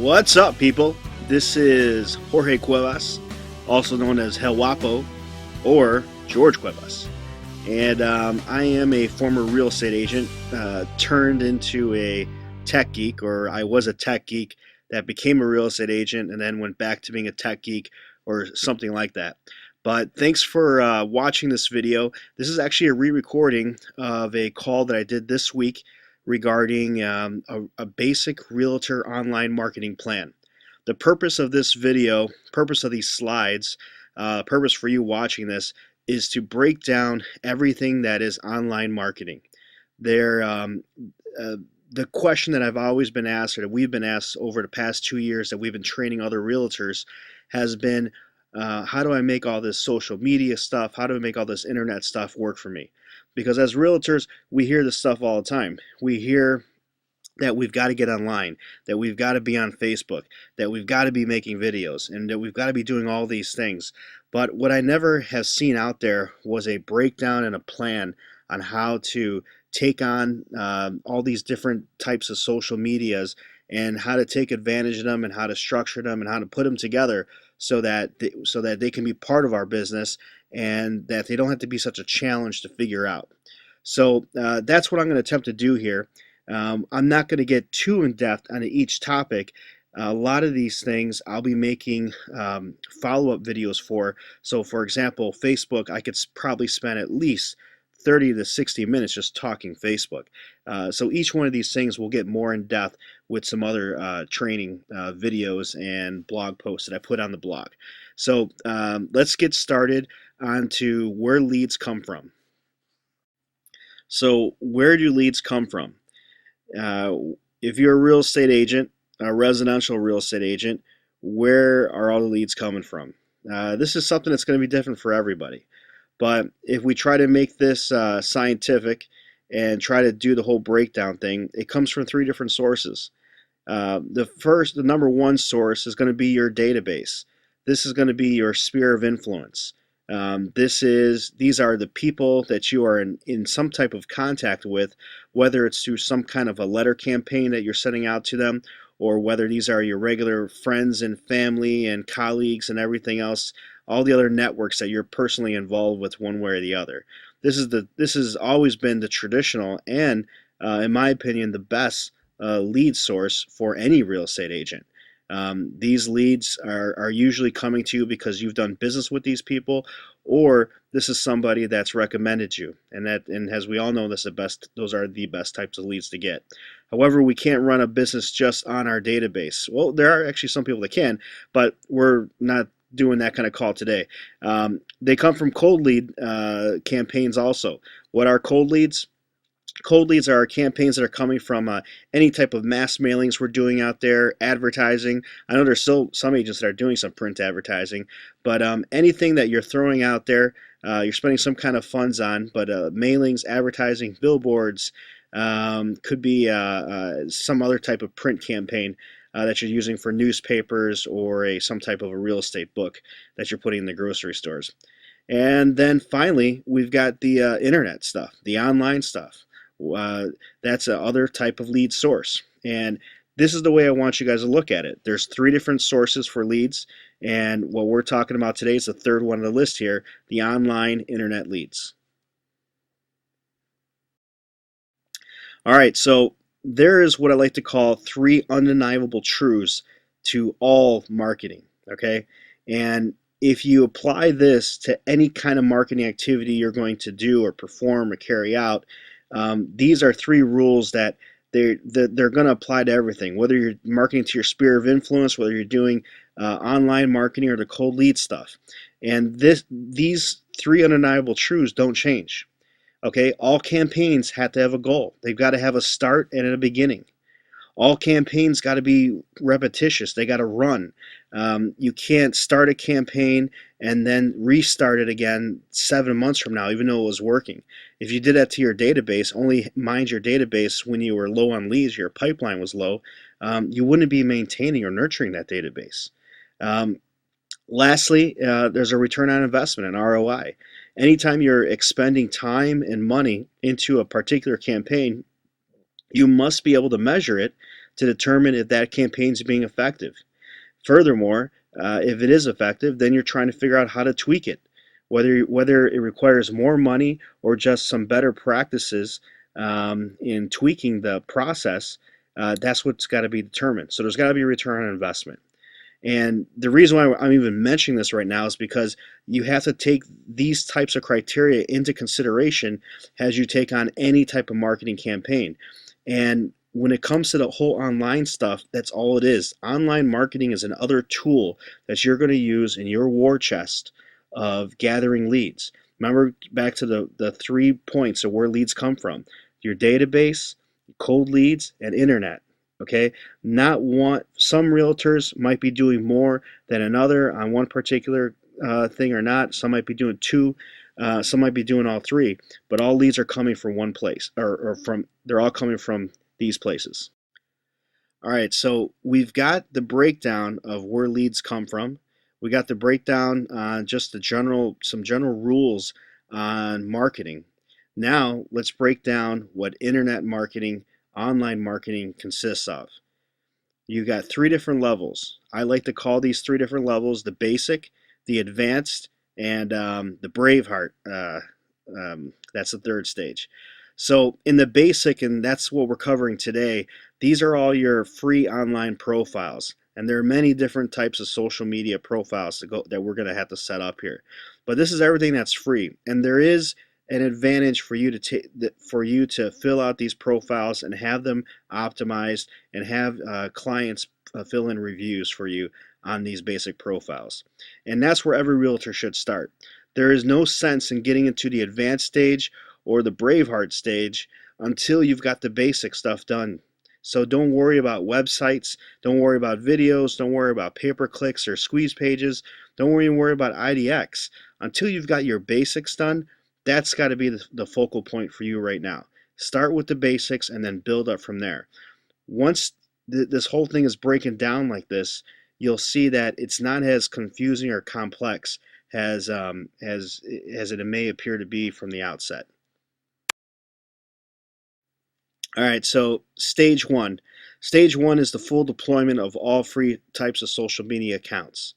What's up, people? This is Jorge Cuevas, also known as El Guapo or George Cuevas. And I am a former real estate agent turned into a tech geek, or I was a tech geek that became a real estate agent and then went back to being a tech geek or something like that. But thanks for watching this video. This is actually a re-recording of a call that I did this week regarding a basic realtor online marketing plan. The purpose of this video, purpose of these slides, purpose for you watching this is to break down everything that is online marketing. The question that I've always been asked, or that we've been asked over the past 2 years that we've been training other realtors, has been, how do I make all this social media stuff, how do I make all this internet stuff work for me? Because as realtors, we hear this stuff all the time. We hear that we've got to get online, that we've got to be on Facebook, that we've got to be making videos, and that we've got to be doing all these things. But what I never have seen out there was a breakdown and a plan on how to take on all these different types of social medias and how to take advantage of them and how to structure them and how to put them together so that they can be part of our business and that they don't have to be such a challenge to figure out. So that's what I'm going to attempt to do here. I'm not going to get too in-depth on each topic. A lot of these things I'll be making follow-up videos for. So for example, Facebook, I could probably spend at least 30 to 60 minutes just talking Facebook. So each one of these things will get more in depth with some other training videos and blog posts that I put on the blog. So let's get started on to where leads come from. So where do leads come from? If you're a real estate agent, a residential real estate agent, where are all the leads coming from? This is something that's going to be different for everybody. But if we try to make this scientific and try to do the whole breakdown thing, it comes from 3 different sources. The number one source is going to be your database. This is going to be your sphere of influence. These are the people that you are in some type of contact with, whether it's through some kind of a letter campaign that you're sending out to them, or whether these are your regular friends and family and colleagues and everything else, all the other networks that you're personally involved with one way or the other. This has always been the traditional and, in my opinion, the best lead source for any real estate agent. These leads are usually coming to you because you've done business with these people, or this is somebody that's recommended you, and as we all know, those are the best types of leads to get. However, we can't run a business just on our database. Well, there are actually some people that can, but we're not doing that kind of call today. They come from cold lead campaigns also. What are cold leads? Cold leads are campaigns that are coming from any type of mass mailings we're doing out there, advertising. I know there's still some agents that are doing some print advertising, but anything that you're throwing out there, you're spending some kind of funds on, but mailings, advertising, billboards, could be some other type of print campaign that you're using for newspapers or some type of a real estate book that you're putting in the grocery stores. And then finally, we've got the internet stuff, the online stuff. That's another type of lead source, and this is the way I want you guys to look at it. There's 3 different sources for leads, and what we're talking about today is the third one on the list here, the online internet leads. All right, so there is what I like to call 3 undeniable truths to all marketing, okay? And if you apply this to any kind of marketing activity you're going to do or perform or carry out, these are 3 rules that they're going to apply to everything, whether you're marketing to your sphere of influence, whether you're doing online marketing or the cold lead stuff. And these 3 undeniable truths don't change. Okay, all campaigns have to have a goal. They've got to have a start and a beginning. All campaigns got to be repetitious. They got to run. You can't start a campaign and then restart it again 7 months from now, even though it was working. If you did that to your database, only mind your database when you were low on leads, your pipeline was low, you wouldn't be maintaining or nurturing that database. Lastly, there's a return on investment, an ROI. Anytime you're expending time and money into a particular campaign, you must be able to measure it to determine if that campaign is being effective. Furthermore, if it is effective, then you're trying to figure out how to tweak it, whether it requires more money or just some better practices in tweaking the process. That's what's got to be determined. So there's got to be a return on investment. And the reason why I'm even mentioning this right now is because you have to take these types of criteria into consideration as you take on any type of marketing campaign. And when it comes to the whole online stuff, that's all it is. Online marketing is another tool that you're going to use in your war chest of gathering leads. Remember back to the 3 points of where leads come from: your database, cold leads, and internet. Okay, not one. Some realtors might be doing more than another on one particular thing or not. Some might be doing two. Some might be doing all three. But all leads are coming from one place, or from. They're all coming from these places. All right, so we've got the breakdown of where leads come from. We got the breakdown on just some general rules on marketing. Now let's break down what internet marketing, online marketing consists of. You got 3 different levels. I like to call these 3 different levels the basic, the advanced, and the Braveheart. That's the 3rd stage. So in the basic, and that's what we're covering today, these are all your free online profiles. And there are many different types of social media profiles that we're going to have to set up here. But this is everything that's free. And there is an advantage for you to fill out these profiles and have them optimized and have clients fill in reviews for you on these basic profiles. And that's where every realtor should start. There is no sense in getting into the advanced stage or the Braveheart stage until you've got the basic stuff done. So don't worry about websites, don't worry about videos, don't worry about pay-per-clicks or squeeze pages, don't even worry about IDX. Until you've got your basics done, that's got to be the focal point for you right now. Start with the basics and then build up from there. Once this whole thing is breaking down like this, you'll see that it's not as confusing or complex as it may appear to be from the outset. All right, so stage one. Stage one is the full deployment of all free types of social media accounts.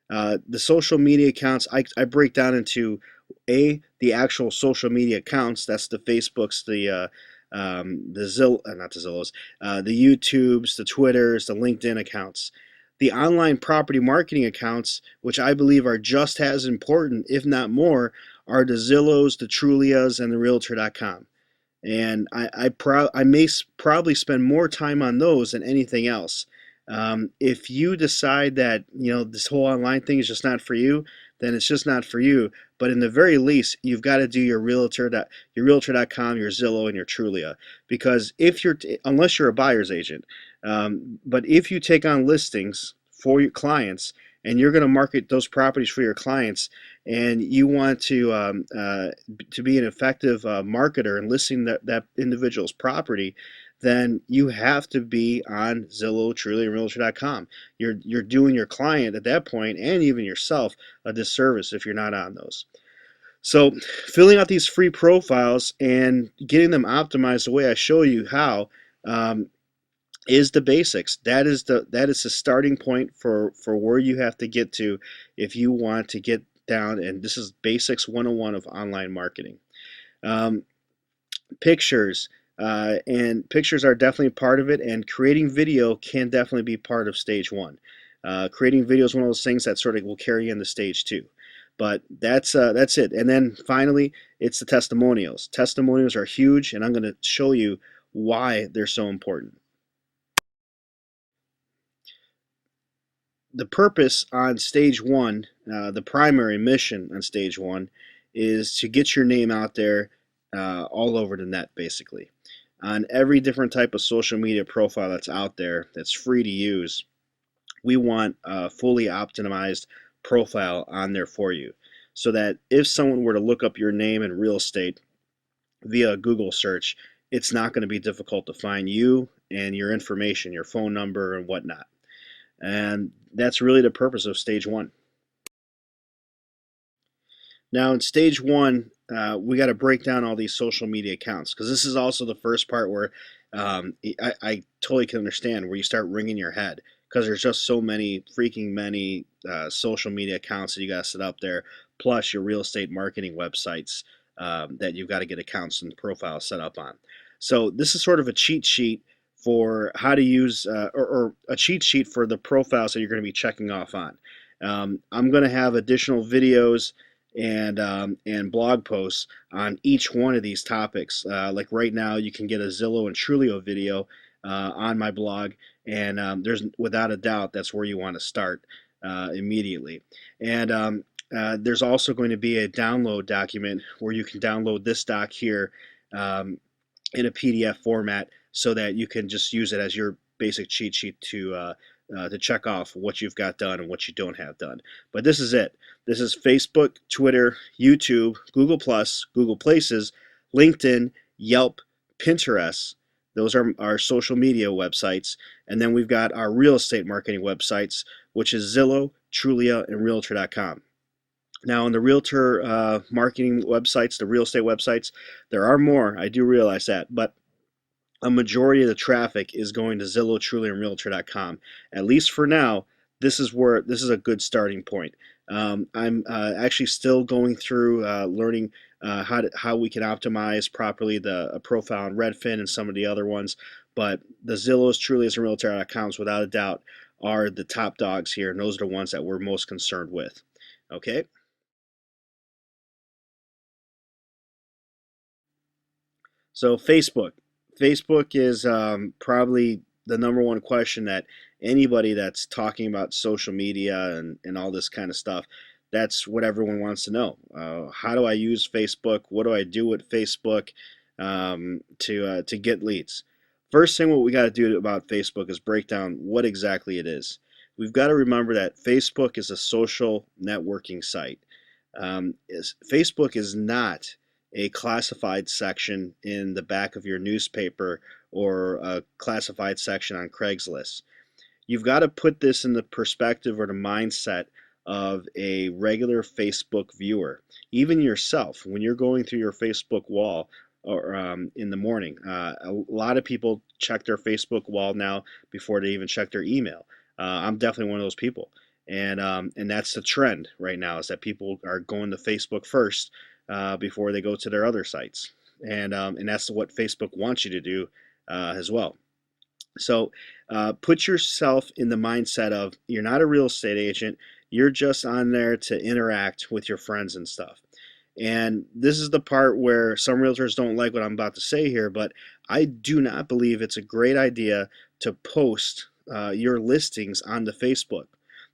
The social media accounts I break down into the actual social media accounts. That's the Facebooks, not the Zillows, the YouTubes, the Twitters, the LinkedIn accounts. The online property marketing accounts, which I believe are just as important, if not more, are the Zillows, the Trulias, and the Realtor.com. And I may probably spend more time on those than anything else. If you decide that this whole online thing is just not for you, then it's just not for you. But in the very least, you've got to do your Realtor.com, your Zillow, and your Trulia, because unless you're a buyer's agent, but if you take on listings for your clients and you're going to market those properties for your clients, and you want to be an effective marketer and listing that individual's property, then you have to be on Zillow, Trulia, and Realtor.com. You're doing your client at that point, and even yourself, a disservice if you're not on those. So filling out these free profiles and getting them optimized the way I show you how is the basics. That is the starting point for where you have to get to if you want to get down. And this is basics 101 of online marketing. Pictures. And pictures are definitely part of it, and creating video can definitely be part of stage one. Creating video is one of those things that sort of will carry you into stage two. But that's it. And then finally, it's the testimonials. Testimonials are huge, and I'm going to show you why they're so important. The purpose on stage one, the primary mission on stage one, is to get your name out there all over the net, basically. On every different type of social media profile that's out there that's free to use, we want a fully optimized profile on there for you, so that if someone were to look up your name in real estate via a Google search, it's not going to be difficult to find you and your information, your phone number and whatnot. And that's really the purpose of stage one. Now in stage one, we got to break down all these social media accounts, because this is also the first part where I totally can understand where you start wringing your head because there's just so many freaking many social media accounts that you got to set up there, plus your real estate marketing websites that you've got to get accounts and profiles set up on. So this is sort of a cheat sheet for how to use, or a cheat sheet for the profiles that you're going to be checking off on. I'm going to have additional videos and blog posts on each one of these topics. Like right now, you can get a Zillow and Trulio video on my blog, and there's without a doubt that's where you want to start immediately. And there's also going to be a download document where you can download this doc here um, in a PDF format so that you can just use it as your basic cheat sheet to check off what you've got done and what you don't have done. But this is it. This is Facebook, Twitter, YouTube, Google Plus, Google Places, LinkedIn, Yelp, Pinterest. Those are our social media websites. And then we've got our real estate marketing websites, which is Zillow, Trulia, and Realtor.com. Now, on the realtor marketing websites, the real estate websites, there are more. I do realize that, but a majority of the traffic is going to Zillow, Trulia, and Realtor.com. At least for now, this is a good starting point. I'm actually still going through learning how we can optimize properly the profile on Redfin and some of the other ones, but the Zillows, Trulias, and Realtor.coms, without a doubt, are the top dogs here, and those are the ones that we're most concerned with. Okay. So Facebook. Facebook is probably the number one question that anybody that's talking about social media and all this kind of stuff, that's what everyone wants to know. How do I use Facebook? What do I do with Facebook to get leads? First thing what we got to do about Facebook is break down what exactly it is. We've got to remember that Facebook is a social networking site. Facebook is not a classified section in the back of your newspaper or a classified section on Craigslist. You've got to put this in the perspective or the mindset of a regular Facebook viewer. Even yourself, when you're going through your Facebook wall or in the morning, a lot of people check their Facebook wall now before they even check their email. I'm definitely one of those people. And that's the trend right now is that people are going to Facebook first before they go to their other sites, and that's what Facebook wants you to do as well. So put yourself in the mindset of you're not a real estate agent. You're just on there to interact with your friends and stuff. And this is the part where some realtors don't like what I'm about to say here, but I do not believe it's a great idea to post your listings onto Facebook.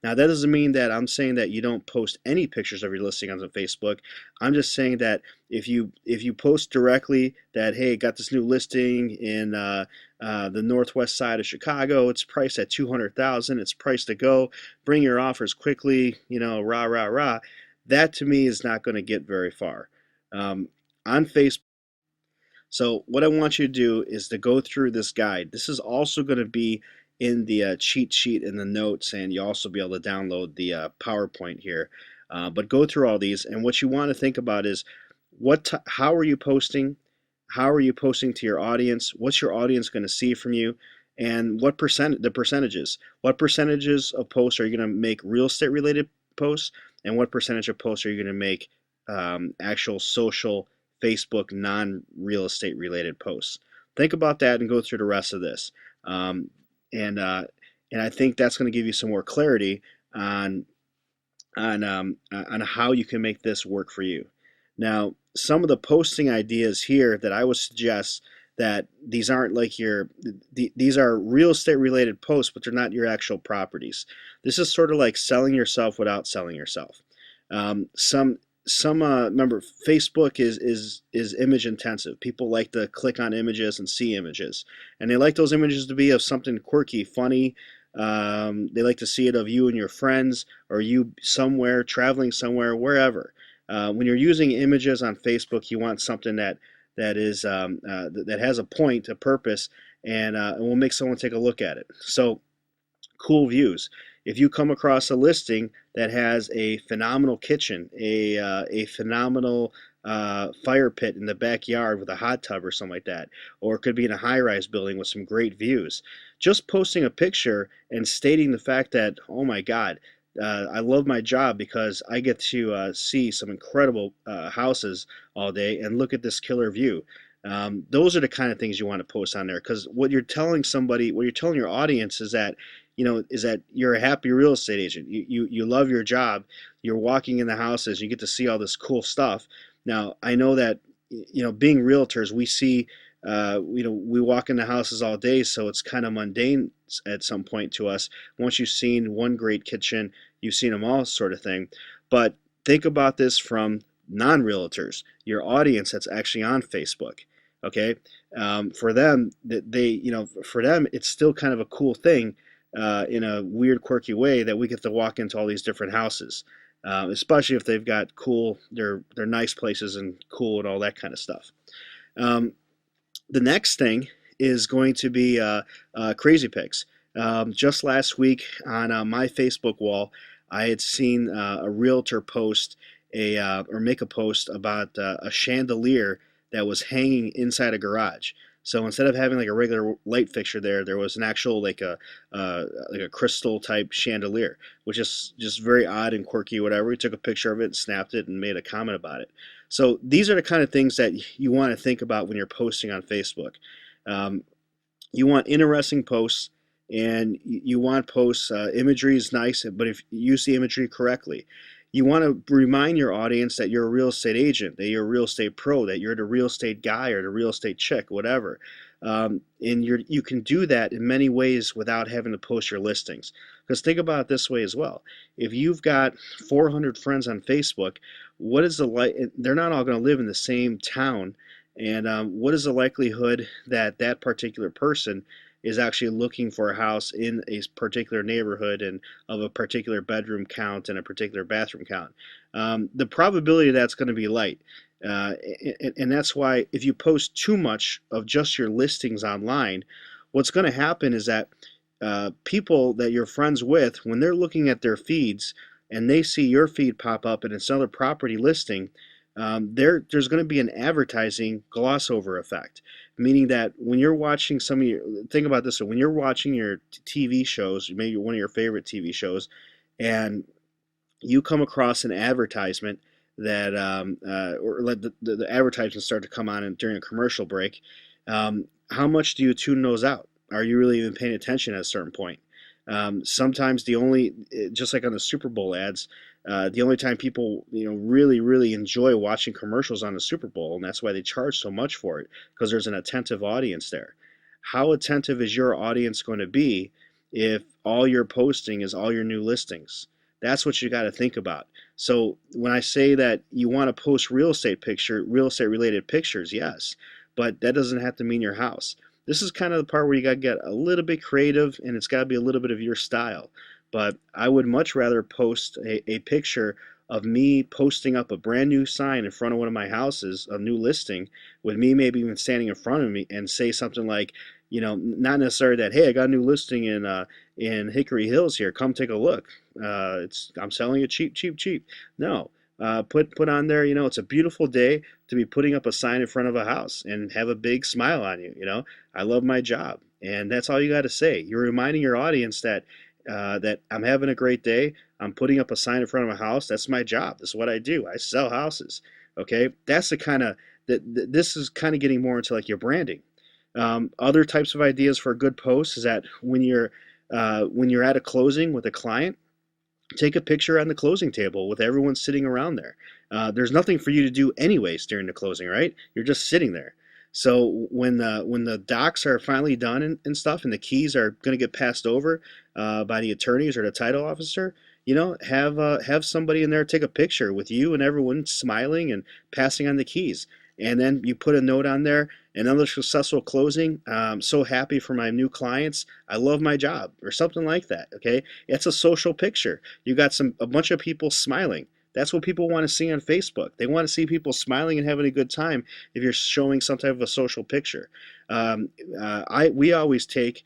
Now, that doesn't mean that I'm saying that you don't post any pictures of your listing on Facebook. I'm just saying that if you post directly that, hey, got this new listing in the northwest side of Chicago. It's priced at 200,000. It's priced to go. Bring your offers quickly. Rah rah rah. That to me is not going to get very far on Facebook. So what I want you to do is to go through this guide. This is also going to be in the cheat sheet in the notes, and you'll also be able to download the PowerPoint here. But go through all these, and what you want to think about is how are you posting? How are you posting to your audience? What's your audience going to see from you? And the percentages. What percentages of posts are you going to make real estate related posts? And what percentage of posts are you going to make actual social Facebook non-real estate related posts? Think about that and go through the rest of this. Um, and and I think that's going to give you some more clarity on on how you can make this work for you. Now, some of the posting ideas here that I would suggest that these aren't like these are real estate related posts, but they're not your actual properties. This is sort of like selling yourself without selling yourself. Some remember Facebook is image intensive. People like to click on images and see images, and they like those images to be of something quirky, funny. They like to see it of you and your friends, or you somewhere traveling somewhere, wherever. When you're using images on Facebook, you want something that has a point, a purpose, and will make someone take a look at it. So cool views. If you come across a listing that has a phenomenal kitchen, a phenomenal fire pit in the backyard with a hot tub or something like that, or it could be in a high-rise building with some great views. Just posting a picture and stating the fact that, oh my God, I love my job because I get to see some incredible houses all day and look at this killer view. Those are the kind of things you want to post on there, because what you're telling somebody, what you're telling your audience is that, is that you're a happy real estate agent. You love your job. You're walking in the houses. You get to see all this cool stuff. Now, I know that, being realtors, we see, we walk in the houses all day, so it's kind of mundane at some point to us. Once you've seen one great kitchen, you've seen them all, sort of thing. But think about this from non-realtors, your audience that's actually on Facebook. Okay, for them, for them, it's still kind of a cool thing, in a weird, quirky way, that we get to walk into all these different houses, especially if they've got cool, they're nice places and cool and all that kind of stuff. Um, the next thing is going to be crazy pics. Just last week on my Facebook wall, I had seen a realtor post or make a post about a chandelier that was hanging inside a garage. So instead of having like a regular light fixture there, there was an actual like a crystal type chandelier, which is just very odd and quirky. Whatever. We took a picture of it, snapped it, and made a comment about it. So these are the kind of things that you want to think about when you're posting on Facebook. Um, you want interesting posts, and you want posts, imagery is nice, but if you use the imagery correctly, you want to remind your audience that you're a real estate agent, that you're a real estate pro, that you're the real estate guy or the real estate chick, whatever. And you can do that in many ways without having to post your listings. Because think about it this way as well. If you've got 400 friends on Facebook, what is the they're not all going to live in the same town, and what is the likelihood that that particular person is actually looking for a house in a particular neighborhood and of a particular bedroom count and a particular bathroom count? The probability of that's going to be light. And that's why if you post too much of just your listings online, what's going to happen is that people that you're friends with, when they're looking at their feeds and they see your feed pop up and it's another property listing, there's going to be an advertising gloss over effect, meaning that when you're watching some of your, think about this, so when you're watching your TV shows, maybe one of your favorite TV shows, and you come across an advertisement that, or let the advertisements start to come on during a commercial break, how much do you tune those out? Are you really even paying attention at a certain point? Sometimes just like on the Super Bowl ads, the only time people really enjoy watching commercials on the Super Bowl, and that's why they charge so much for it, because there's an attentive audience there. How attentive is your audience going to be if all you're posting is all your new listings? That's what you got to think about. So when I say that you want to post real estate related pictures, yes, but that doesn't have to mean your house. This is kind of the part where you got to get a little bit creative, and it's got to be a little bit of your style. But I would much rather post a picture of me posting up a brand new sign in front of one of my houses, a new listing, with me maybe even standing in front of me, and say something like, not necessarily that, hey, I got a new listing in Hickory Hills here, come take a look. I'm selling it cheap, cheap, cheap. No, put on there, it's a beautiful day to be putting up a sign in front of a house, and have a big smile on you. I love my job, and that's all you got to say. You're reminding your audience that I'm having a great day. I'm putting up a sign in front of a house. That's my job. This is what I do. I sell houses. Okay, that's the kind of this is kind of getting more into like your branding. Other types of ideas for a good post is that when you're at a closing with a client, take a picture on the closing table with everyone sitting around there. There's nothing for you to do anyways during the closing, right? You're just sitting there. So when the docs are finally done and stuff, and the keys are going to get passed over by the attorneys or the title officer, have somebody in there take a picture with you and everyone smiling and passing on the keys. And then you put a note on there: another successful closing. I'm so happy for my new clients. I love my job, or something like that. Okay, it's a social picture. You got a bunch of people smiling. That's what people want to see on Facebook. They want to see people smiling and having a good time. If you're showing some type of a social picture, we always take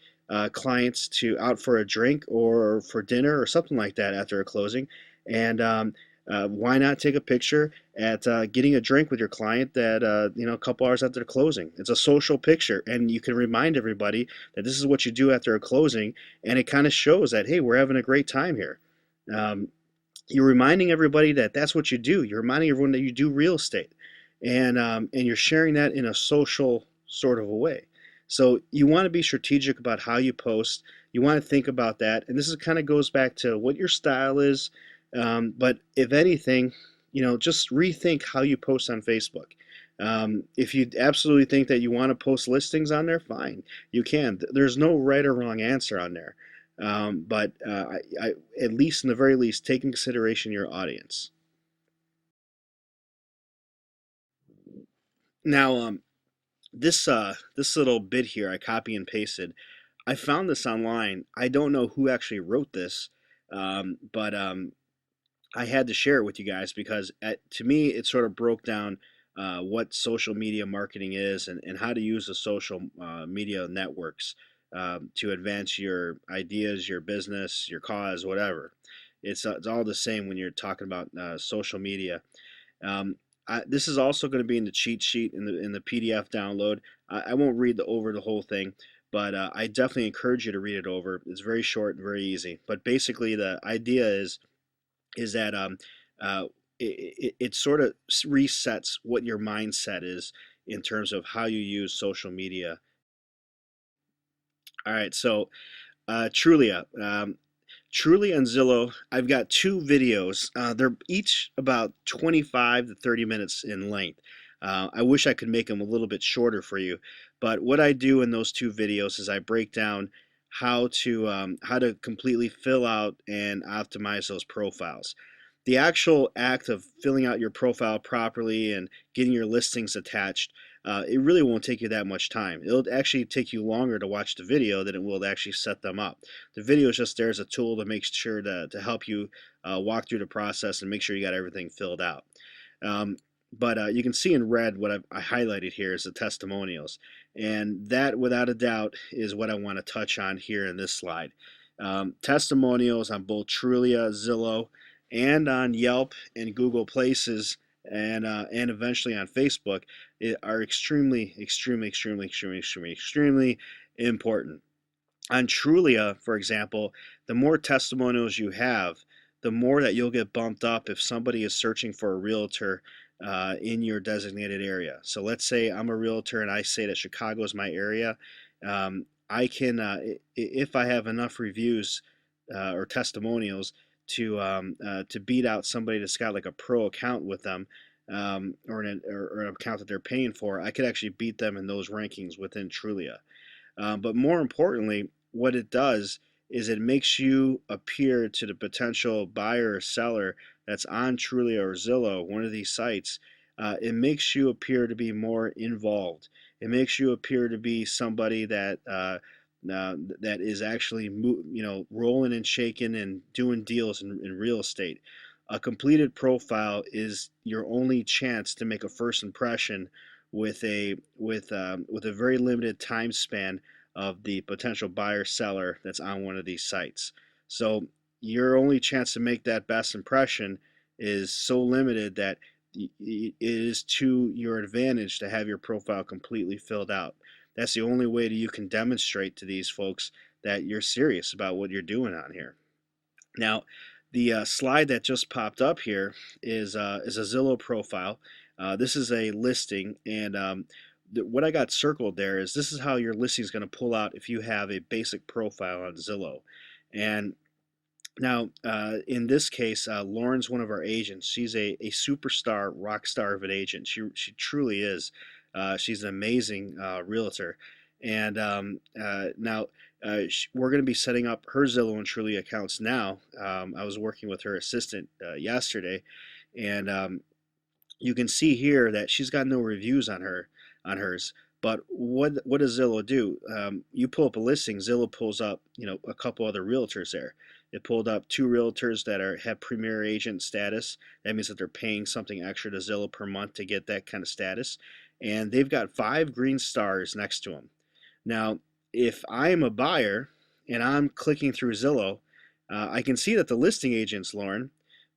clients out for a drink or for dinner or something like that after a closing, and Why not take a picture at getting a drink with your client that a couple hours after closing? It's a social picture, and you can remind everybody that this is what you do after a closing, and it kind of shows that, hey, we're having a great time here. Um, you're reminding everybody that that's what you do. You're reminding everyone that you do real estate, and you're sharing that in a social sort of a way. So you want to be strategic about how you post. You want to think about that, and this is kind of goes back to what your style is. But if anything, just rethink how you post on Facebook. If you absolutely think that you want to post listings on there, fine, you can. There's no right or wrong answer on there. But at least in the very least, take in consideration your audience. Now, this little bit here I copy and pasted. I found this online. I don't know who actually wrote this, but I had to share it with you guys because to me it sort of broke down what social media marketing is and how to use the social media networks to advance your ideas, your business, your cause, whatever. It's all the same when you're talking about social media. Um, this is also going to be in the cheat sheet in the PDF download. I won't read over the whole thing, but I definitely encourage you to read it over. It's very short and very easy. But basically, the idea is that uh, it sort of resets what your mindset is in terms of how you use social media. All right, so Trulia. Trulia and Zillow, I've got two videos. They're each about 25 to 30 minutes in length. I wish I could make them a little bit shorter for you, but what I do in those two videos is I break down how to completely fill out and optimize those profiles. The actual act of filling out your profile properly and getting your listings attached, it really won't take you that much time. It'll actually take you longer to watch the video than it will to actually set them up. The video is just there as a tool to make sure to help you walk through the process and make sure you got everything filled out. Um, but you can see in red what I highlighted here is the testimonials. And that, without a doubt, is what I want to touch on here in this slide. Testimonials on both Trulia, Zillow, and on Yelp and Google Places and eventually on Facebook are extremely, extremely, extremely, extremely, extremely, extremely important. On Trulia, for example, the more testimonials you have, the more that you'll get bumped up if somebody is searching for a realtor in your designated area. So let's say I'm a realtor and I say that Chicago is my area. I can, if I have enough reviews or testimonials to beat out somebody that's got like a pro account with them, or an account that they're paying for, I could actually beat them in those rankings within Trulia. But more importantly, what it does is it makes you appear to the potential buyer or seller that's on Trulia or Zillow, one of these sites. It makes you appear to be more involved. It makes you appear to be somebody that is actually rolling and shaking and doing deals in real estate. A completed profile is your only chance to make a first impression with a very limited time span of the potential buyer seller that's on one of these sites. So your only chance to make that best impression is so limited that it is to your advantage to have your profile completely filled out. That's the only way that you can demonstrate to these folks that you're serious about what you're doing on here. Now, the slide that just popped up here is a Zillow profile. This is a listing, and what I got circled there is this is how your listing is going to pull out if you have a basic profile on Zillow. And now, in this case, Lauren's one of our agents. She's a superstar, rock star of an agent. She truly is. She's an amazing realtor. And now we're going to be setting up her Zillow and Truly accounts now. I was working with her assistant yesterday, and you can see here that she's got no reviews on hers. But what does Zillow do? You pull up a listing, Zillow pulls up a couple other realtors there. It pulled up two realtors that have premier agent status. That means that they're paying something extra to Zillow per month to get that kind of status, and they've got 5 green stars next to them. Now, if I'm a buyer and I'm clicking through Zillow, I can see that the listing agent's Lauren,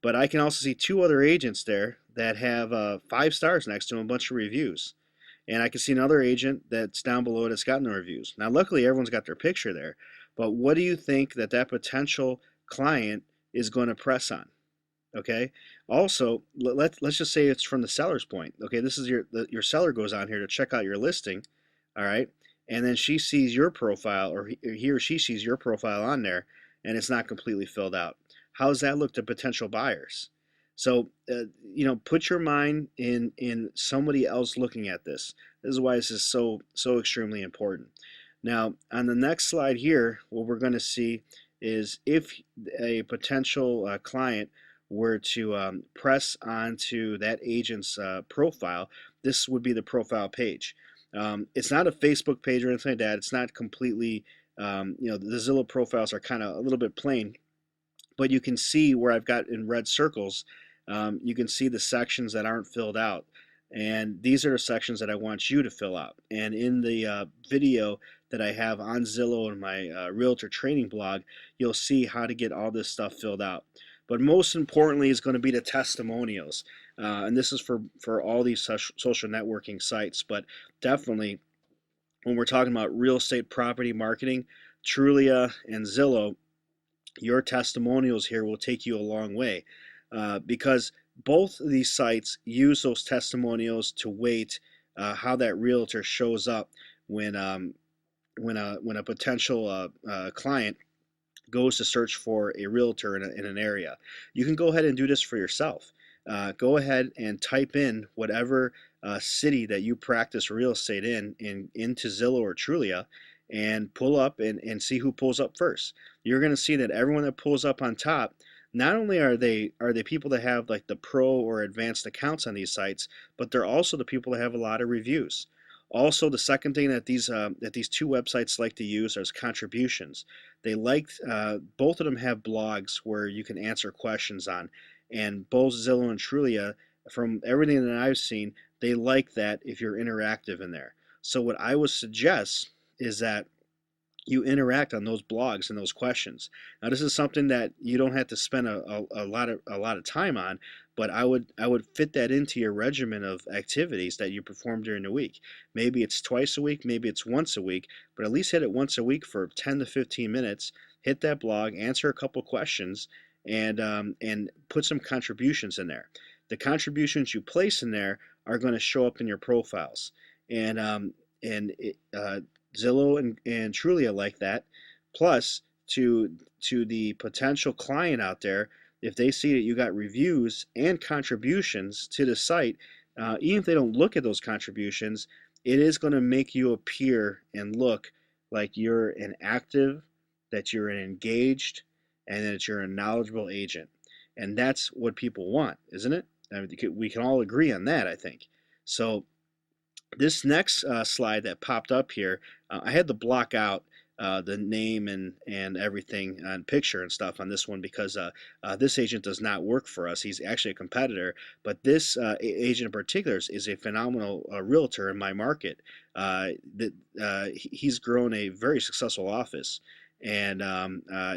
But I can also see two other agents there that have 5 stars next to them, a bunch of reviews. And I can see another agent that's down below that's got no reviews. Now, luckily, everyone's got their picture there. But what do you think that potential client is going to press on? Okay. Also, let's just say it's from the seller's point. Okay, this is your seller goes on here to check out your listing. All right, and then she sees your profile, or he or she sees your profile on there, and it's not completely filled out. How does that look to potential buyers? So, put your mind in somebody else looking at this. This is why this is so extremely important. Now, on the next slide here, what we're going to see is if a potential client were to press onto that agent's profile, this would be the profile page. It's not a Facebook page or anything like that. It's not completely, the Zillow profiles are kind of a little bit plain, but you can see where I've got in red circles, you can see the sections that aren't filled out. And these are the sections that I want you to fill out. And in the video that I have on Zillow and my Realtor training blog, you'll see how to get all this stuff filled out. But most importantly is going to be the testimonials. And this is for all these social networking sites. But definitely, when we're talking about real estate property marketing, Trulia and Zillow, your testimonials here will take you a long way, because both of these sites use those testimonials to weight how that realtor shows up when when a potential client goes to search for a realtor in an area. You can go ahead and do this for yourself. Go ahead and type in whatever city that you practice real estate into Zillow or Trulia, and pull up and see who pulls up first. You're going to see that everyone that pulls up on top, not only are they people that have like the pro or advanced accounts on these sites, but they're also the people that have a lot of reviews. Also, the second thing that these two websites like to use is contributions. They like both of them have blogs where you can answer questions on, and both Zillow and Trulia, from everything that I've seen, they like that if you're interactive in there. So what I would suggest is that you interact on those blogs and those questions. Now, this is something that you don't have to spend a lot of time on, but I would fit that into your regimen of activities that you perform during the week. Maybe it's twice a week, maybe it's once a week, but at least hit it once a week for 10 to 15 minutes. Hit that blog, answer a couple questions, and put some contributions in there. The contributions you place in there are going to show up in your profiles, and Zillow and Trulia like that. Plus, to the potential client out there, if they see that you got reviews and contributions to the site, even if they don't look at those contributions, it is going to make you appear and look like you're an active, that you're an engaged, and that you're a knowledgeable agent. And that's what people want, isn't it? I mean, we can all agree on that, I think. So this next slide that popped up here, I had to block out the name and everything and picture and stuff on this one because this agent does not work for us. He's actually a competitor, but this agent in particular is a phenomenal realtor in my market. He's grown a very successful office, and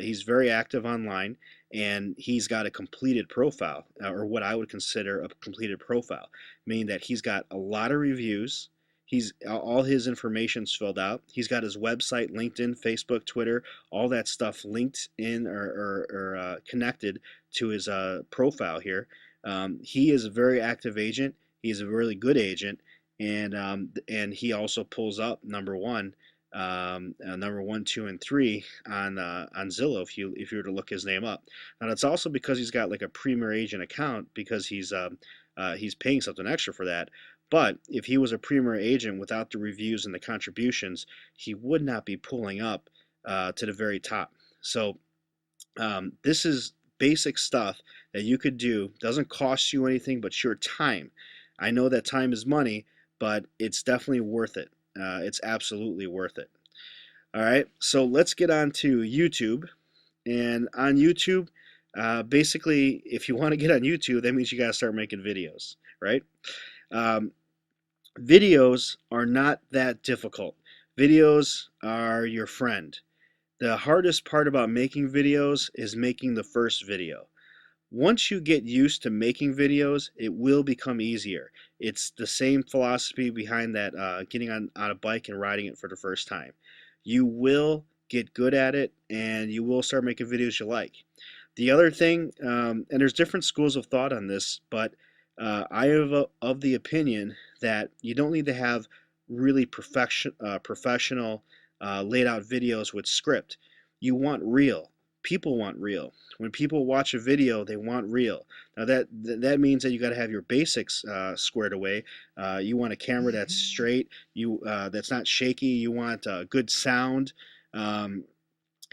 he's very active online, and he's got a completed profile, or what I would consider a completed profile, meaning that he's got a lot of reviews. He's all his information's filled out. He's got his website, LinkedIn, Facebook, Twitter, all that stuff linked in or connected to his profile here. He is a very active agent. He's a really good agent, and he also pulls up number one, two, and three on Zillow if you were to look his name up. Now that's also because he's got like a Premier Agent account, because he's paying something extra for that. But if he was a Premier Agent without the reviews and the contributions, he would not be pulling up to the very top. So this is basic stuff that you could do. Doesn't cost you anything but your time. I know that time is money, but it's definitely worth it. It's absolutely worth it. All right, so let's get on to YouTube. And on YouTube, basically, if you want to get on YouTube, that means you got to start making videos, right? Videos are not that difficult. Videos are your friend. The hardest part about making videos is making the first video. Once you get used to making videos, it will become easier. It's the same philosophy behind that getting on a bike and riding it for the first time. You will get good at it and you will start making videos you like. The other thing, and there's different schools of thought on this, but I am of the opinion that you don't need to have really professional laid out videos with script. You want real. People want real. When people watch a video, they want real. Now that means that you got to have your basics squared away. You want a camera that's straight, you that's not shaky. You want good sound, um,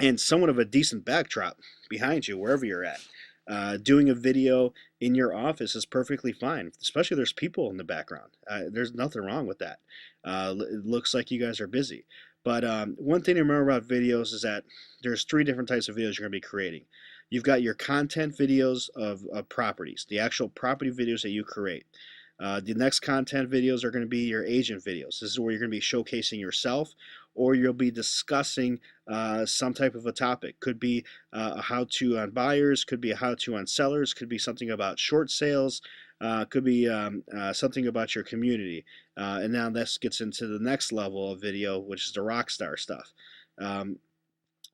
and somewhat of a decent backdrop behind you wherever you're at. Doing a video in your office is perfectly fine, especially if there's people in the background. There's nothing wrong with that. It looks like you guys are busy. But one thing to remember about videos is that there's three different types of videos you're going to be creating. You've got your content videos of properties, the actual property videos that you create. The next content videos are going to be your agent videos. This is where you're going to be showcasing yourself, or you'll be discussing some type of a topic. Could be a how-to on buyers, could be a how-to on sellers, could be something about short sales, could be something about your community. And now this gets into the next level of video, which is the rock star stuff. Um,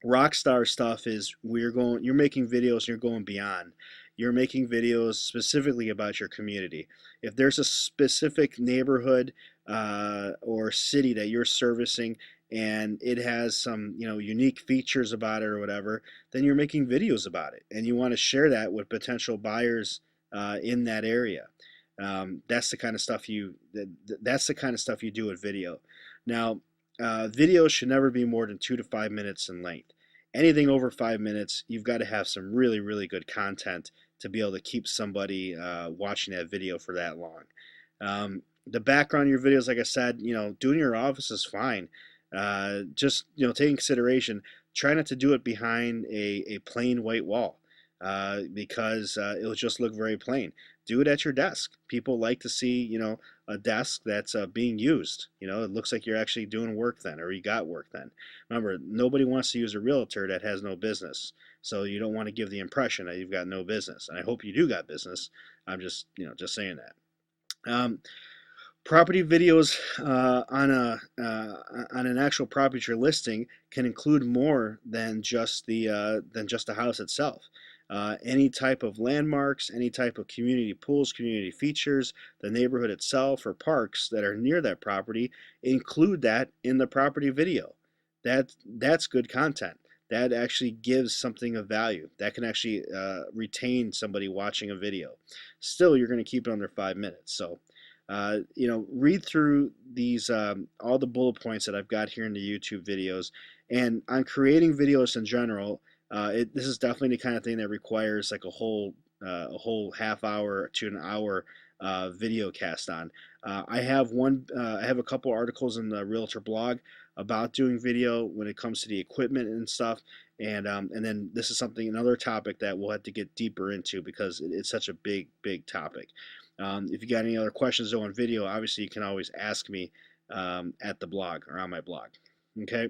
Rockstar stuff is you're making videos and you're going beyond. You're making videos specifically about your community. If there's a specific neighborhood or city that you're servicing and it has some unique features about it or whatever, then you're making videos about it and you want to share that with potential buyers in that area. That's the kind of stuff that's the kind of stuff you do with video. Now, videos should never be more than 2 to 5 minutes in length. Anything over 5 minutes, you've got to have some really, really good content to be able to keep somebody watching that video for that long. The background of your videos, like I said, doing your office is fine. Just taking consideration, try not to do it behind a plain white wall because it'll just look very plain. Do it at your desk. People like to see, a desk that's being used. It looks like you're actually doing work then, or you got work then. Remember, nobody wants to use a realtor that has no business. So you don't want to give the impression that you've got no business. And I hope you do got business. I'm just saying that. Property videos on an actual property you're listing can include more than just the house itself. Any type of landmarks, any type of community pools, community features, the neighborhood itself, or parks that are near that property, include that in the property video. That's good content. That actually gives something of value. That can actually retain somebody watching a video. Still, you're going to keep it under 5 minutes. So read through these all the bullet points that I've got here in the YouTube videos, and on creating videos in general. This is definitely the kind of thing that requires like a whole half hour to an hour video cast on. I have I have a couple articles in the Realtor blog about doing video when it comes to the equipment and stuff, and then this is another topic that we'll have to get deeper into because it's such a big topic. If you got any other questions though on video, obviously you can always ask me at the blog or on my blog. Okay.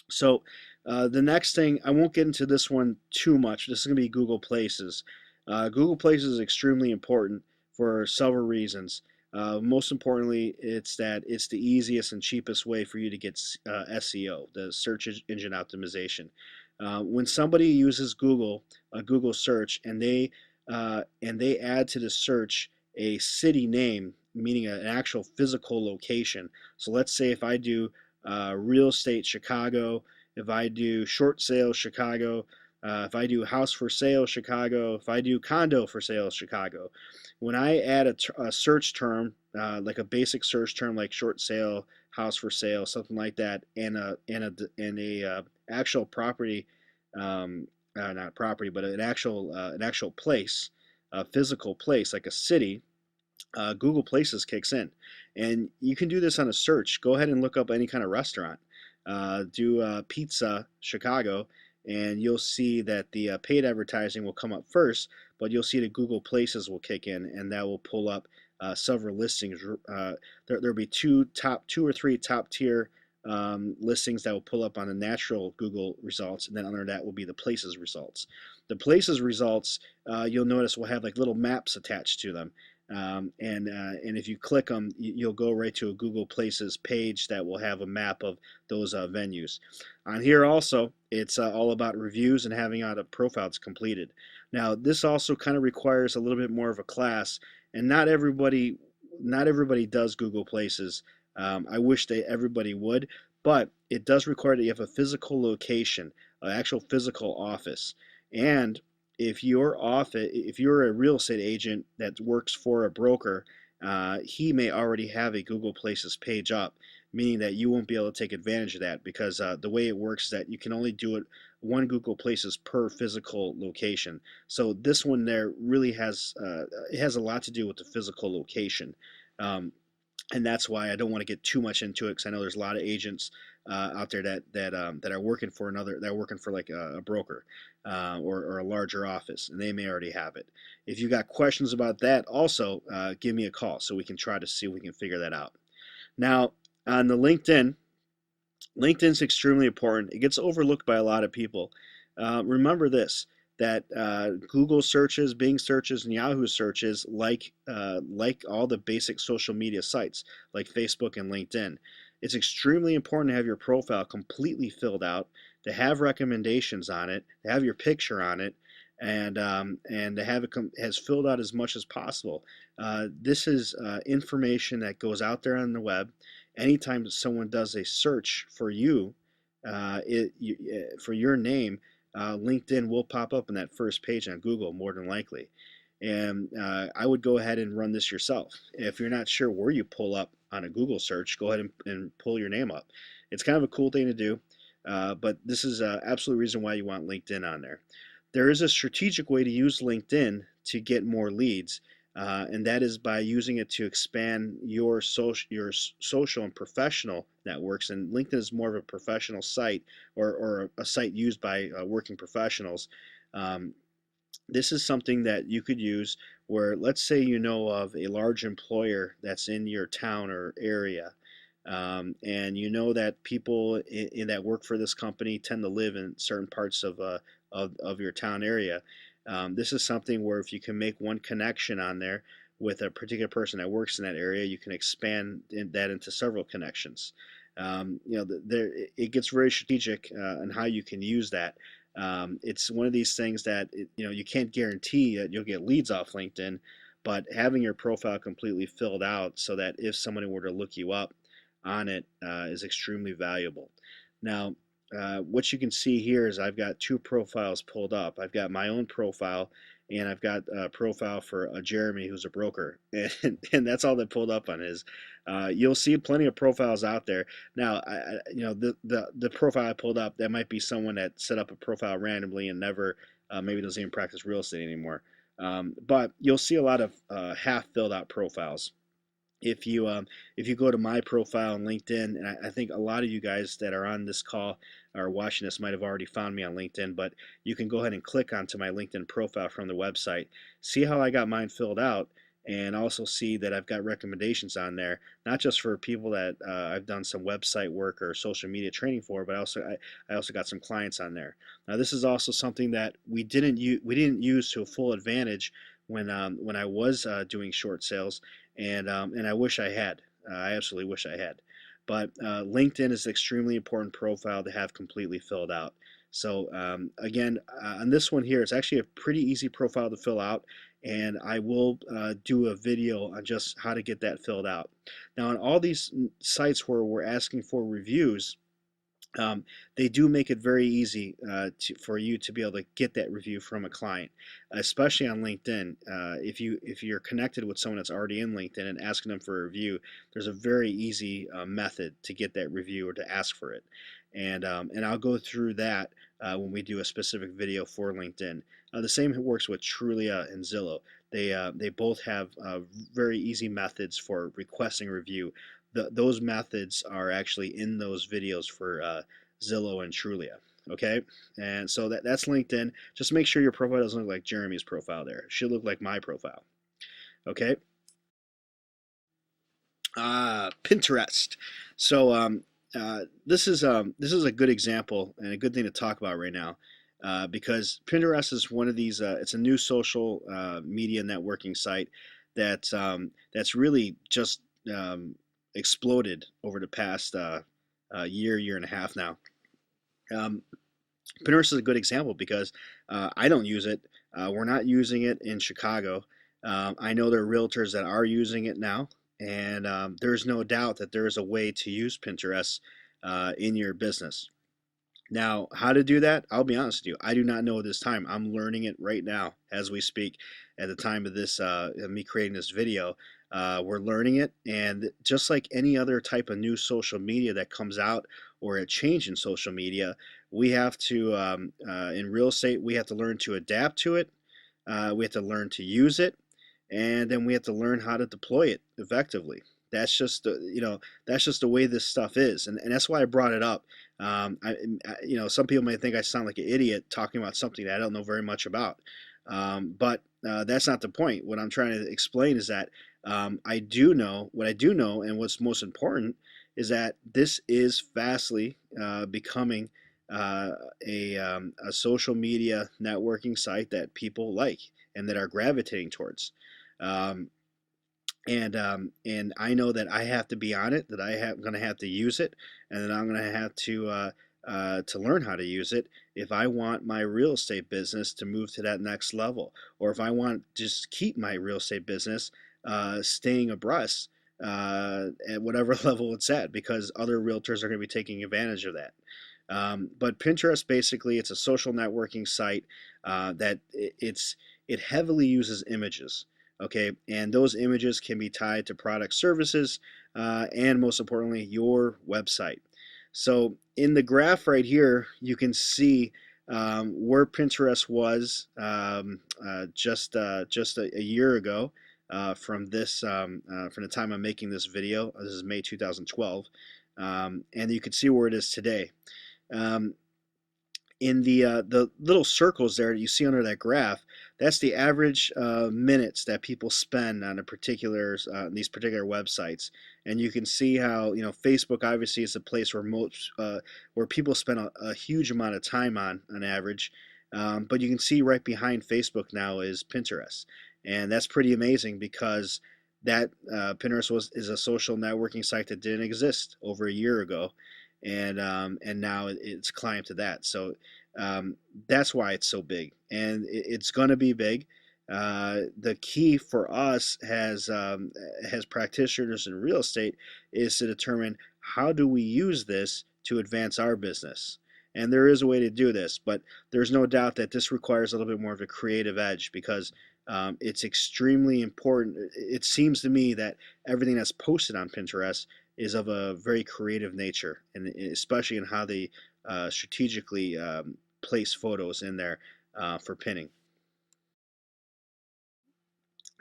So the next thing, I won't get into this one too much. This is going to be Google Places. Google Places is extremely important for several reasons. Most importantly, it's that it's the easiest and cheapest way for you to get SEO, the search engine optimization. When somebody uses a Google search, and they add to the search a city name, meaning an actual physical location. So let's say if I do real estate Chicago, if I do short sales Chicago, if I do house for sale Chicago, if I do condo for sale Chicago, when I add a search term, like a basic search term like short sale, house for sale, something like that, and a actual property, not property, but an actual place, a physical place like a city, Google Places kicks in. And you can do this on a search. Go ahead and look up any kind of restaurant. Do Pizza Chicago, and you'll see that the paid advertising will come up first, but you'll see the Google Places will kick in, and that will pull up several listings. There'll be two or three top tier listings that will pull up on the natural Google results, and then under that will be the places results. The places results, you'll notice, will have like little maps attached to them. And if you click them, you'll go right to a Google Places page that will have a map of those venues. On here also, it's all about reviews and having all the profiles completed. Now, this also kind of requires a little bit more of a class, and not everybody does Google Places. I wish everybody would, but it does require that you have a physical location, an actual physical office, and if you're a real estate agent that works for a broker, he may already have a Google Places page up, meaning that you won't be able to take advantage of that because the way it works is that you can only do it one Google Places per physical location. So this one there really has it has a lot to do with the physical location. Um, and that's why I don't want to get too much into it because I know there's a lot of agents out there that are working for like a broker or a larger office, and they may already have it. If you got questions about that, also give me a call so we can try to see if we can figure that out. Now on the LinkedIn's extremely important. It gets overlooked by a lot of people. Remember this, that Google searches, Bing searches, and Yahoo searches, like all the basic social media sites like Facebook and LinkedIn. It's extremely important to have your profile completely filled out, to have recommendations on it, to have your picture on it, and to have it has filled out as much as possible. This is information that goes out there on the web. Anytime someone does a search for you, for your name, LinkedIn will pop up in that first page on Google more than likely. And I would go ahead and run this yourself. If you're not sure where you pull up on a Google search, go ahead and pull your name up. It's kind of a cool thing to do, but this is absolute reason why you want LinkedIn on there. There is a strategic way to use LinkedIn to get more leads, and that is by using it to expand your social and professional networks. And LinkedIn is more of a professional site, or a site used by working professionals. Um, this is something that you could use where, let's say, you know of a large employer that's in your town or area, and you know that people that work for this company tend to live in certain parts of your town area. This is something where if you can make one connection on there with a particular person that works in that area, you can expand that into several connections. It gets very strategic on how you can use that. It's one of these things that you can't guarantee that you'll get leads off LinkedIn, but having your profile completely filled out so that if somebody were to look you up on it is extremely valuable. Now, what you can see here is I've got two profiles pulled up. I've got my own profile, and I've got a profile for Jeremy, who's a broker, and that's all that pulled up on his. You'll see plenty of profiles out there. Now, the profile I pulled up, that might be someone that set up a profile randomly and never maybe doesn't even practice real estate anymore. But you'll see a lot of half filled out profiles. If you go to my profile on LinkedIn, and I think a lot of you guys that are on this call or watching this might have already found me on LinkedIn, but you can go ahead and click onto my LinkedIn profile from the website, see how I got mine filled out, and also see that I've got recommendations on there, not just for people that I've done some website work or social media training for, but I also got some clients on there. Now, this is also something that we didn't use to a full advantage when I was doing short sales, and I wish I had. I absolutely wish I had. But LinkedIn is an extremely important profile to have completely filled out. So again, on this one here, it's actually a pretty easy profile to fill out, and I will do a video on just how to get that filled out. Now, on all these sites where we're asking for reviews, they do make it very easy for you to be able to get that review from a client, especially on LinkedIn. If you're connected with someone that's already in LinkedIn and asking them for a review, there's a very easy method to get that review or to ask for it, and I'll go through that when we do a specific video for LinkedIn. The same works with Trulia and Zillow. They both have very easy methods for requesting review. Those methods are actually in those videos for Zillow and Trulia. Okay, and so that's LinkedIn. Just make sure your profile doesn't look like Jeremy's profile there. It should look like my profile. Okay. Pinterest. So this is a good example and a good thing to talk about right now, because Pinterest is one of these. It's a new social media networking site that's really just um, exploded over the past year and a half now. Um, Pinterest is a good example because I don't use it. We're not using it in Chicago. I know there are realtors that are using it now, and there's no doubt that there is a way to use Pinterest in your business. Now, how to do that? I'll be honest with you. I do not know at this time. I'm learning it right now as we speak. At the time of this, me creating this video, we're learning it. And just like any other type of new social media that comes out or a change in social media, we have to, in real estate, we have to learn to adapt to it. We have to learn to use it, and then we have to learn how to deploy it effectively. That's just that's just the way this stuff is, and that's why I brought it up. Some people might think I sound like an idiot talking about something that I don't know very much about, but that's not the point. What I'm trying to explain is that I do know what I do know, and what's most important is that this is fastly becoming a social media networking site that people like and that are gravitating towards. Um, and I know that I have to be on it, that I'm going to have to use it, and that I'm going to have to learn how to use it if I want my real estate business to move to that next level, or if I want to just keep my real estate business staying abreast at whatever level it's at, because other realtors are going to be taking advantage of that. But Pinterest basically it's a social networking site that it heavily uses images. Okay, and those images can be tied to product services and most importantly your website. So in the graph right here, you can see where Pinterest was just a year ago from the time I'm making this video. This is May 2012, and you can see where it is today. Um, in the little circles there you see under that graph, that's the average minutes that people spend on a particular these particular websites, and you can see how Facebook obviously is a place where most where people spend a huge amount of time on average, but you can see right behind Facebook now is Pinterest, and that's pretty amazing because that Pinterest is a social networking site that didn't exist over a year ago, and now it's climbed to that. So um, that's why it's so big, and it's going to be big. The key for us as practitioners in real estate is to determine how do we use this to advance our business. And there is a way to do this, but there's no doubt that this requires a little bit more of a creative edge because it's extremely important. It seems to me that everything that's posted on Pinterest is of a very creative nature, and especially in how they strategically place photos in there for pinning.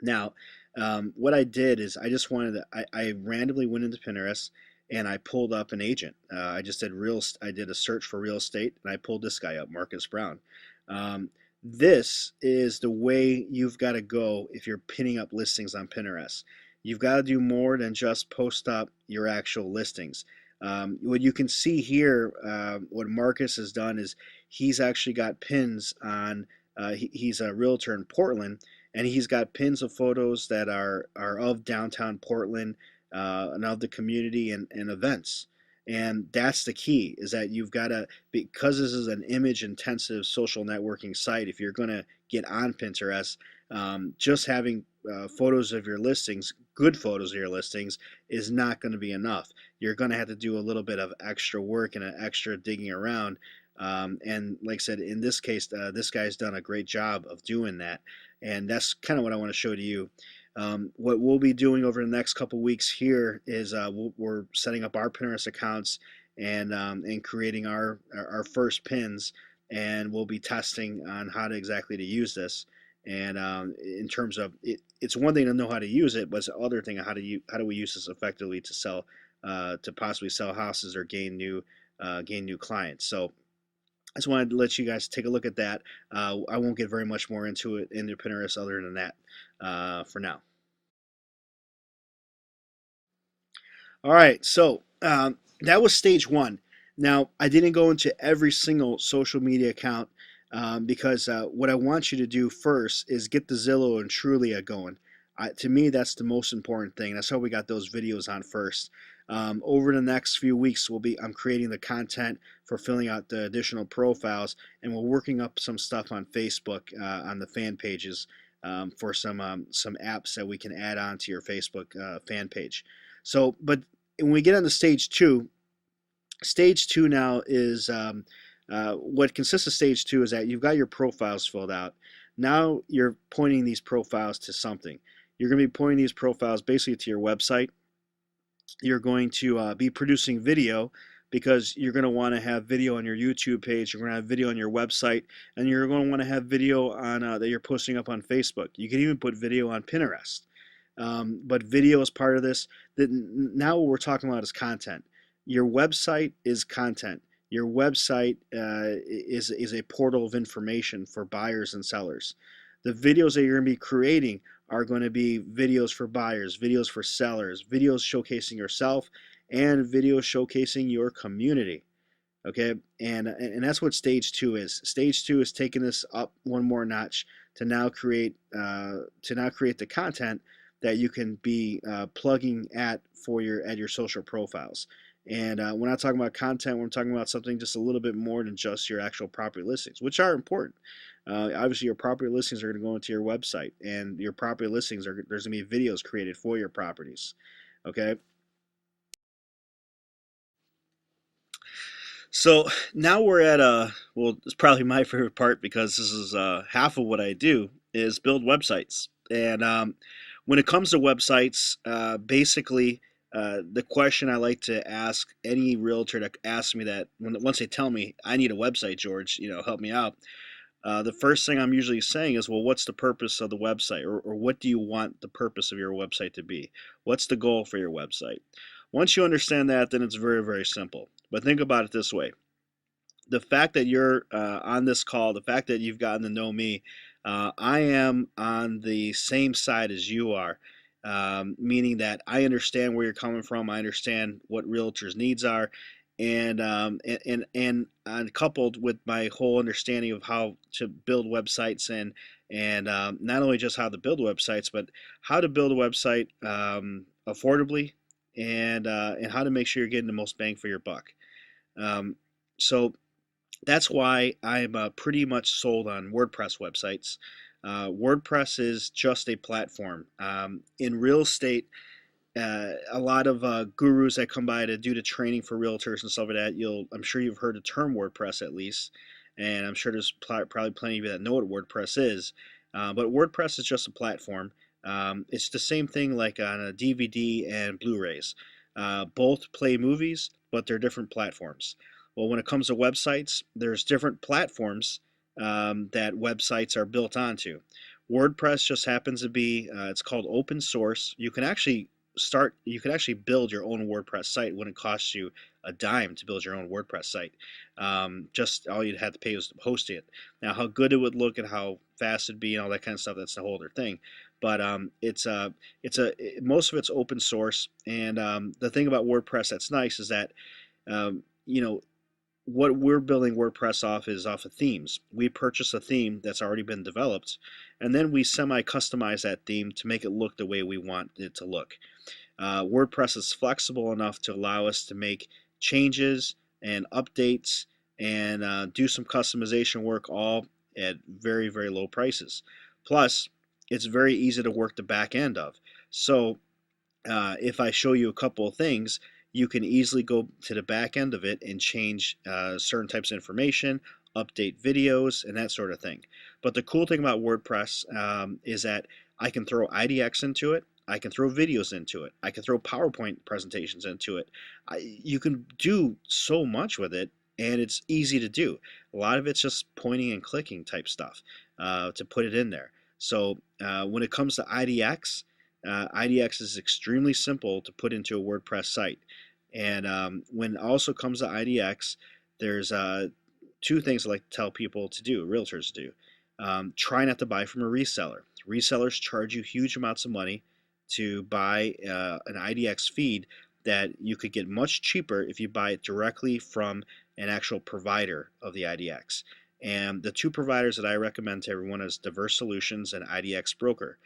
Now, what I did is I just wanted to, I randomly went into Pinterest and I pulled up an agent. I just did I did a search for real estate and I pulled this guy up, Marcus Brown. Um, this is the way you've got to go if you're pinning up listings on Pinterest. You've got to do more than just post up your actual listings. What you can see here, what Marcus has done is he's actually got pins on. He's a realtor in Portland, and he's got pins of photos that are of downtown Portland and of the community and events. And that's the key is that you've got to, because this is an image intensive social networking site, if you're going to get on Pinterest, just having photos of your listings, good photos of your listings, is not going to be enough. You're going to have to do a little bit of extra work and an extra digging around. And like I said, in this case, this guy's done a great job of doing that. And that's kind of what I want to show to you. What we'll be doing over the next couple weeks here is we're setting up our Pinterest accounts and creating our first pins, and we'll be testing on how to exactly to use this. And in terms of it, it's one thing to know how to use it, but it's the other thing how do we use this effectively to sell to possibly sell houses or gain new clients. So I just wanted to let you guys take a look at that. I won't get very much more into Pinterest other than that for now. All right, so That was stage one. Now, I didn't go into every single social media account because what I want you to do first is get the Zillow and Trulia going. To me, that's the most important thing. That's how we got those videos on first. Over the next few weeks, I'm creating the content for filling out the additional profiles, and we're working up some stuff on Facebook on the fan pages for some apps that we can add on to your Facebook fan page. So, but when we get on to stage two now is what consists of stage two is that you've got your profiles filled out. Now you're pointing these profiles to something. You're going to be pointing these profiles basically to your website. You're going to be producing video because you're going to want to have video on your YouTube page. You're going to have video on your website, and you're going to want to have video on that you're posting up on Facebook. You can even put video on Pinterest. But video is part of this. Now what we're talking about is content. Your website is content. Your website is a portal of information for buyers and sellers. The videos that you're going to be creating are going to be videos for buyers, videos for sellers, videos showcasing yourself, and videos showcasing your community. Okay, and that's what stage two is. Stage two is taking this up one more notch to now create the content that you can be plugging for your social profiles. And we're not talking about content. We're talking about something just a little bit more than just your actual property listings, which are important. Obviously, your property listings are going to go into your website, and your property listings there's going to be videos created for your properties. Okay. So now we're at well, it's probably my favorite part because this is half of what I do is build websites. And when it comes to websites, basically, the question I like to ask any realtor that asks me that once they tell me I need a website, George, help me out. The first thing I'm usually saying is, well, what's the purpose of the website, or what do you want the purpose of your website to be? What's the goal for your website? Once you understand that, then it's very, very simple. But think about it this way: the fact that you're on this call, the fact that you've gotten to know me, I am on the same side as you are, meaning that I understand where you're coming from. I understand what realtors' needs are, and coupled with my whole understanding of how to build websites and not only just how to build websites, but how to build a website affordably and how to make sure you're getting the most bang for your buck. Um, so that's why I'm pretty much sold on WordPress websites. WordPress is just a platform. In real estate, a lot of gurus that come by to do the training for realtors and stuff like that, I'm sure you've heard the term WordPress at least, and I'm sure there's probably plenty of you that know what WordPress is. But WordPress is just a platform. It's the same thing like on a DVD and Blu-rays. Both play movies, but they're different platforms. Well, when it comes to websites, there's different platforms that websites are built onto. WordPress just happens to be, it's called open source. You can actually build your own WordPress site. It wouldn't cost you a dime to build your own WordPress site. Just all you'd have to pay was to host it. Now, how good it would look and how fast it'd be and all that kind of stuff, that's the whole other thing. But most of it's open source. And the thing about WordPress that's nice is that, you know, what we're building WordPress off of themes. We purchase a theme that's already been developed, and then we semi-customize that theme to make it look the way we want it to look. WordPress is flexible enough to allow us to make changes and updates and do some customization work all at very, very low prices. Plus, it's very easy to work the back end of. So if I show you a couple of things, you can easily go to the back end of it and change certain types of information, update videos, and that sort of thing. But the cool thing about WordPress is that I can throw IDX into it. I can throw videos into it. I can throw PowerPoint presentations into it. You can do so much with it, and it's easy to do. A lot of it's just pointing and clicking type stuff to put it in there. So when it comes to IDX is extremely simple to put into a WordPress site. And when it also comes to IDX, there's two things I like to tell people to do, realtors to do. Try not to buy from a reseller. Resellers charge you huge amounts of money to buy an IDX feed that you could get much cheaper if you buy it directly from an actual provider of the IDX. And the two providers that I recommend to everyone is Diverse Solutions and IDX Broker.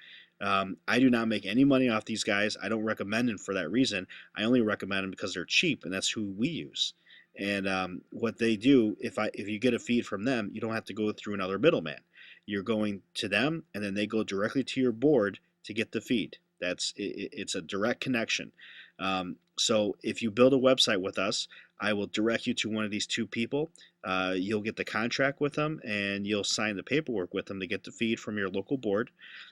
I do not make any money off these guys. I don't recommend them for that reason. I only recommend them because they're cheap, and that's who we use. And what they do, if you get a feed from them, you don't have to go through another middleman. You're going to them, and then they go directly to your board to get the feed. It's a direct connection. So if you build a website with us, I will direct you to one of these two people. You'll get the contract with them, and you'll sign the paperwork with them to get the feed from your local board.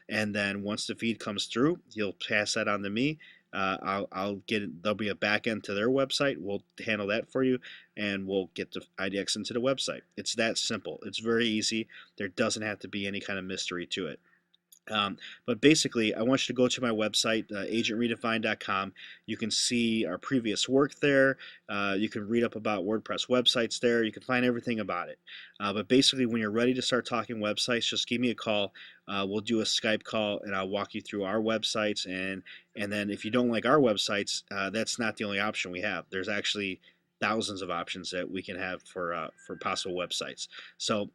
And then once the feed comes through, you'll pass that on to me. I'll get it. There'll be a back end to their website. We'll handle that for you, and we'll get the IDX into the website. It's that simple. It's very easy. There doesn't have to be any kind of mystery to it. But basically, I want you to go to my website, agentredefined.com. You can see our previous work there. You can read up about WordPress websites there. You can find everything about it. But basically, when you're ready to start talking websites, just give me a call. We'll do a Skype call, and I'll walk you through our websites. And then if you don't like our websites, that's not the only option we have. There's actually thousands of options that we can have for possible websites. So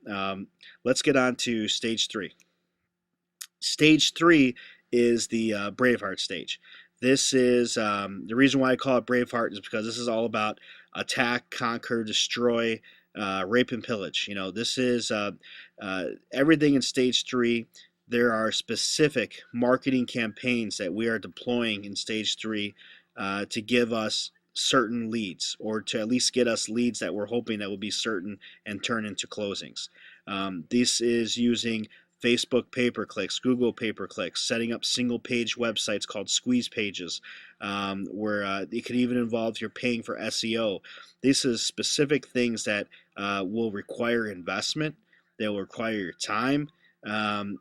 let's get on to stage 3. Stage 3 is the Braveheart stage. This is the reason why I call it Braveheart is because this is all about attack, conquer, destroy, rape, and pillage. This is everything in stage 3. There are specific marketing campaigns that we are deploying in stage 3 to give us certain leads, or to at least get us leads that we're hoping that will be certain and turn into closings. This is using Facebook pay-per-clicks, Google pay-per-clicks, setting up single-page websites called squeeze pages, where it could even involve you're paying for SEO. This is specific things that will require investment. They will require your time, and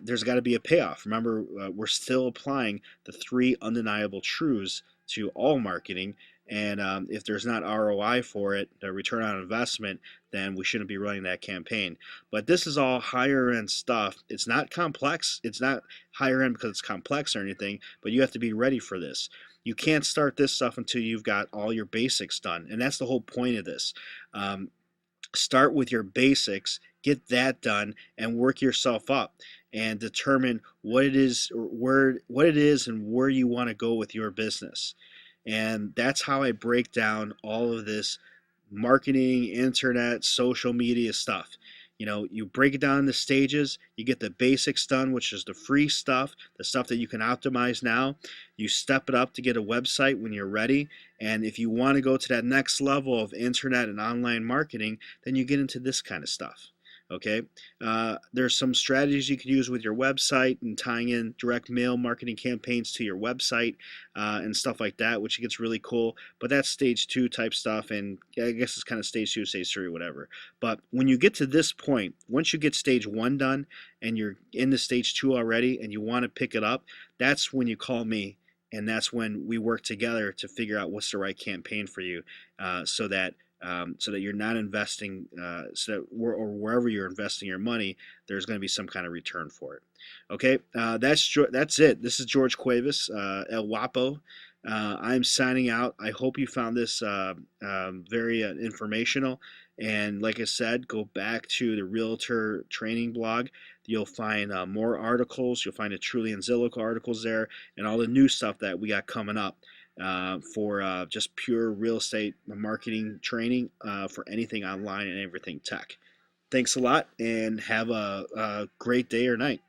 there's got to be a payoff. Remember, we're still applying the 3 undeniable truths to all marketing. And if there's not ROI for it, the return on investment, then we shouldn't be running that campaign. But this is all higher end stuff. It's not complex. It's not higher end because it's complex or anything, but you have to be ready for this. You can't start this stuff until you've got all your basics done. And that's the whole point of this. Start with your basics, get that done, and work yourself up and determine what it is, and where you want to go with your business. And that's how I break down all of this marketing, internet, social media stuff. You break it down into stages. You get the basics done, which is the free stuff, the stuff that you can optimize now. You step it up to get a website when you're ready. And if you want to go to that next level of internet and online marketing, then you get into this kind of stuff. Okay, there's some strategies you could use with your website and tying in direct mail marketing campaigns to your website and stuff like that, which gets really cool. But that's stage 2 type stuff, and I guess it's kind of stage 2, stage 3, whatever. But when you get to this point, once you get stage 1 done and you're into stage 2 already and you want to pick it up, that's when you call me. And that's when we work together to figure out what's the right campaign for you, so that you're not investing, or wherever you're investing your money, there's going to be some kind of return for it. Okay, that's it. This is George Cuevas, El Guapo. I'm signing out. I hope you found this very informational. And like I said, go back to the Realtor training blog. You'll find more articles. You'll find the Truly and Zillow articles there, and all the new stuff that we got coming up for just pure real estate marketing training for anything online and everything tech. Thanks a lot, and have a great day or night.